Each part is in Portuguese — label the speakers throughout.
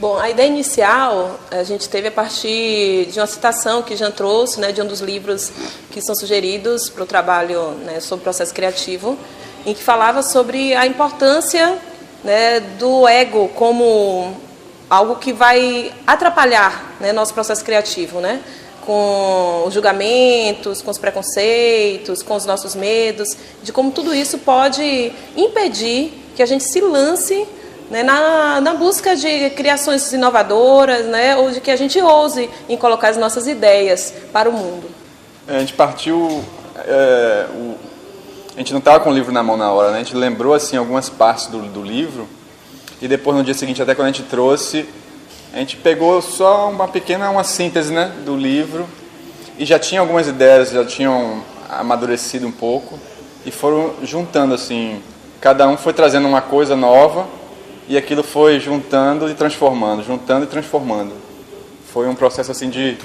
Speaker 1: Bom, a ideia inicial a gente teve a partir de uma citação que Jean trouxe, né, de um dos livros que são sugeridos para o trabalho, né, sobre o processo criativo, em que falava sobre a importância, né, do ego como algo que vai atrapalhar, né, nosso processo criativo, né, com os julgamentos, com os preconceitos, com os nossos medos, de como tudo isso pode impedir que a gente se lance, né, na busca de criações inovadoras, né, ou de que a gente ouse em colocar as nossas ideias para o mundo.
Speaker 2: A gente partiu... A gente não estava com o livro na mão na hora, né? A gente lembrou assim, algumas partes do livro e depois no dia seguinte, até quando a gente trouxe, a gente pegou só uma síntese, né, do livro e já tinha algumas ideias, já tinham amadurecido um pouco e foram juntando assim, cada um foi trazendo uma coisa nova e aquilo foi juntando e transformando. Foi um processo assim de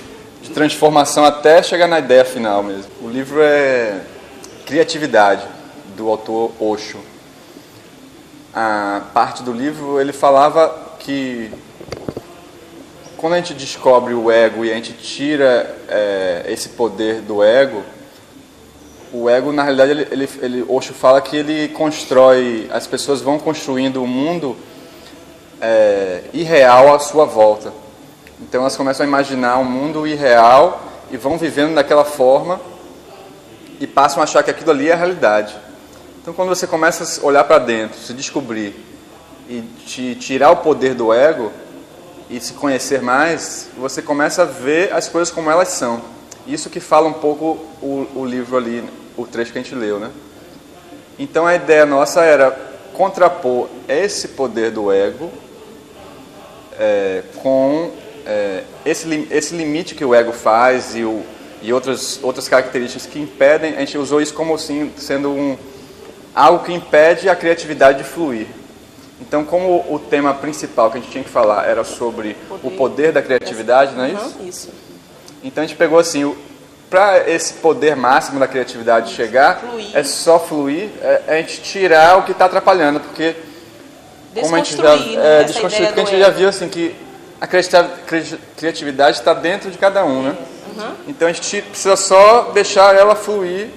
Speaker 2: transformação até chegar na ideia final mesmo. O livro é Criatividade, do autor Osho. A parte do livro, ele falava que quando a gente descobre o ego e a gente tira esse poder do ego, o ego, na realidade, Osho fala que ele constrói, as pessoas vão construindo um mundo irreal à sua volta. Então elas começam a imaginar um mundo irreal e vão vivendo daquela forma e passam a achar que aquilo ali é a realidade. Então quando você começa a olhar para dentro, se descobrir e tirar o poder do ego e se conhecer mais, você começa a ver as coisas como elas são. Isso que fala um pouco o livro ali, o trecho que a gente leu, né? Então a ideia nossa era contrapor esse poder do ego com esse limite que o ego faz e outras características que impedem. A gente usou isso como assim, sendo algo que impede a criatividade de fluir. Então, como o tema principal que a gente tinha que falar era sobre o poder da criatividade, não é isso?
Speaker 1: Isso.
Speaker 2: Então a gente pegou assim, para esse poder máximo da criatividade chegar, é só fluir, a gente tirar o que está atrapalhando, porque como a gente já desconstruir, porque a gente já viu assim que a criatividade está dentro de cada um, né? Então a gente precisa só deixar ela fluir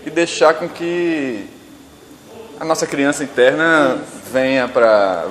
Speaker 2: e deixar com que a nossa criança interna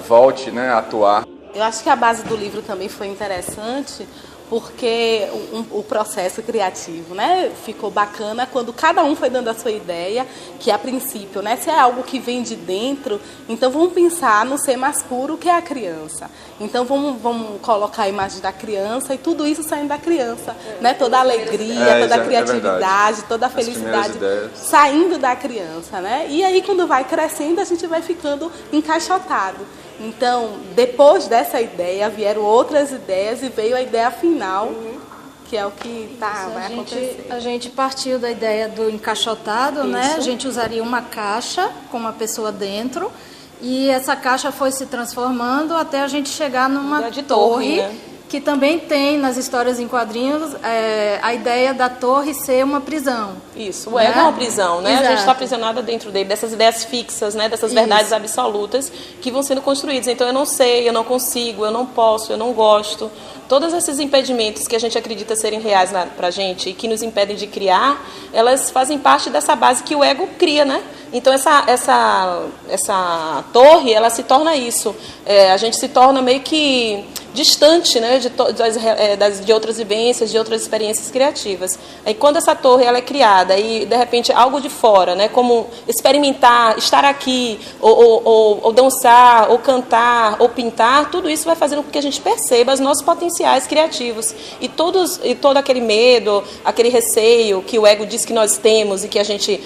Speaker 2: volte, né, a atuar.
Speaker 3: Eu acho que a base do livro também foi interessante, porque o processo criativo, né, ficou bacana quando cada um foi dando a sua ideia, que a princípio, né, se é algo que vem de dentro, então vamos pensar no ser mais puro que é a criança. Então vamos colocar a imagem da criança e tudo isso saindo da criança, né, toda a alegria, toda a criatividade, toda a felicidade saindo da criança, né? E aí quando vai crescendo a gente vai ficando encaixotado. Então, depois dessa ideia, vieram outras ideias e veio a ideia final, que é o que vai acontecer.
Speaker 4: A gente partiu da ideia do encaixotado, né? A gente usaria uma caixa com uma pessoa dentro e essa caixa foi se transformando até a gente chegar numa torre, né? Que também tem nas histórias em quadrinhos a ideia da torre ser uma prisão.
Speaker 1: Isso, o ego é uma prisão, né?
Speaker 4: Exato.
Speaker 1: A gente está aprisionada dentro dele, dessas ideias fixas, né? Dessas verdades absolutas que vão sendo construídas. Então eu não sei, eu não consigo, eu não posso, eu não gosto. Todos esses impedimentos que a gente acredita serem reais para a gente e que nos impedem de criar, elas fazem parte dessa base que o ego cria, né? Então essa torre, ela se torna isso. A gente se torna meio que distante, né, de outras vivências, de outras experiências criativas. Aí quando essa torre ela é criada e de repente algo de fora, né, como experimentar, estar aqui, ou dançar, ou cantar, ou pintar, tudo isso vai fazendo com que a gente perceba os nossos potenciais criativos e todo aquele medo, aquele receio que o ego diz que nós temos e que a gente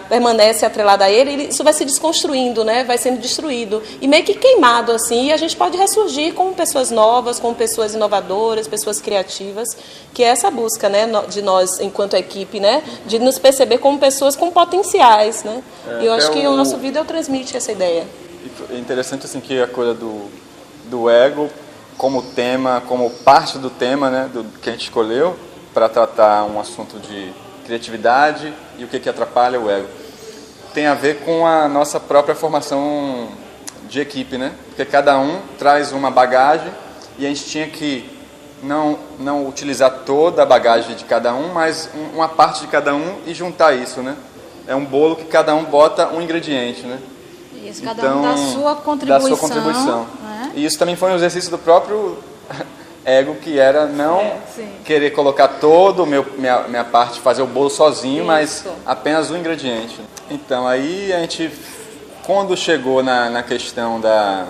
Speaker 1: permanece atrelado a ele, isso vai se desconstruindo, né? Vai sendo destruído e meio que queimado assim, e a gente pode ressurgir como pessoas novas, como pessoas inovadoras, pessoas criativas, que é essa busca, né, de nós enquanto equipe, né, de nos perceber como pessoas com potenciais, né? E eu acho que o nosso vídeo transmite essa ideia.
Speaker 2: É interessante assim que a coisa do ego como tema, como parte do tema, né, que a gente escolheu para tratar um assunto de criatividade e o que atrapalha o ego. Tem a ver com a nossa própria formação de equipe, né? Porque cada um traz uma bagagem e a gente tinha que não utilizar toda a bagagem de cada um, mas uma parte de cada um e juntar isso, né? É um bolo que cada um bota um ingrediente, né?
Speaker 4: Isso, cada um dá sua contribuição. Né?
Speaker 2: E isso também foi um exercício do próprio ego, que era não querer colocar todo o minha parte, fazer o bolo sozinho, mas apenas um ingrediente. Então, aí a gente, quando chegou na questão da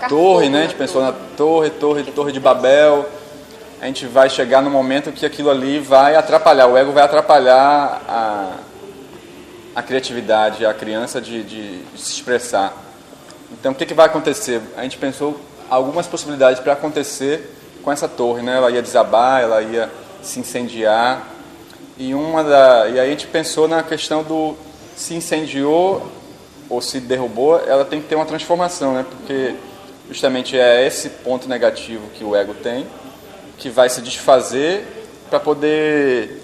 Speaker 2: torre, né? A gente pensou na torre de Babel. A gente vai chegar no momento que aquilo ali vai atrapalhar, o ego vai atrapalhar a criatividade, a criança de se expressar. Então, o que vai acontecer? A gente pensou algumas possibilidades para acontecer com essa torre, né? Ela ia desabar, ela ia se incendiar. E aí a gente pensou na questão do se incendiou ou se derrubou, ela tem que ter uma transformação, né? Porque justamente é esse ponto negativo que o ego tem, que vai se desfazer para poder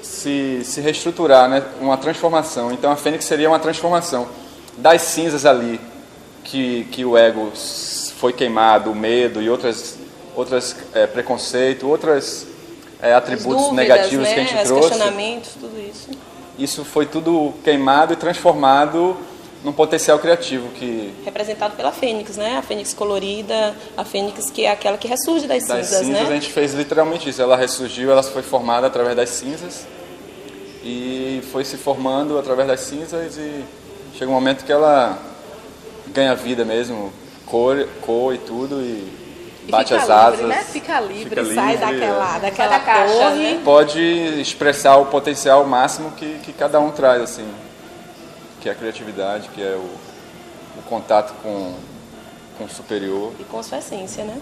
Speaker 2: se reestruturar, né? Uma transformação. Então a fênix seria uma transformação das cinzas ali que o ego foi queimado, o medo e outras preconceito, outros atributos
Speaker 1: dúvidas,
Speaker 2: negativos,
Speaker 1: né?
Speaker 2: que a gente
Speaker 1: Os
Speaker 2: trouxe.
Speaker 1: questionamentos, tudo isso.
Speaker 2: Isso foi tudo queimado e transformado num potencial criativo que
Speaker 1: representado pela fênix, né? A fênix colorida, a fênix que é aquela que ressurge das cinzas, né?
Speaker 2: A gente fez literalmente isso. Ela ressurgiu, ela foi formada através das cinzas e foi se formando através das cinzas, e chega um momento que ela ganha vida mesmo, cor e tudo, e bate as asas.
Speaker 3: Livre, né? Fica livre, sai daquela
Speaker 1: caixa,
Speaker 3: torre.
Speaker 1: né?
Speaker 2: Pode expressar o potencial máximo que cada um traz, assim, que é a criatividade, que é o contato com o superior.
Speaker 1: E com a sua essência, né?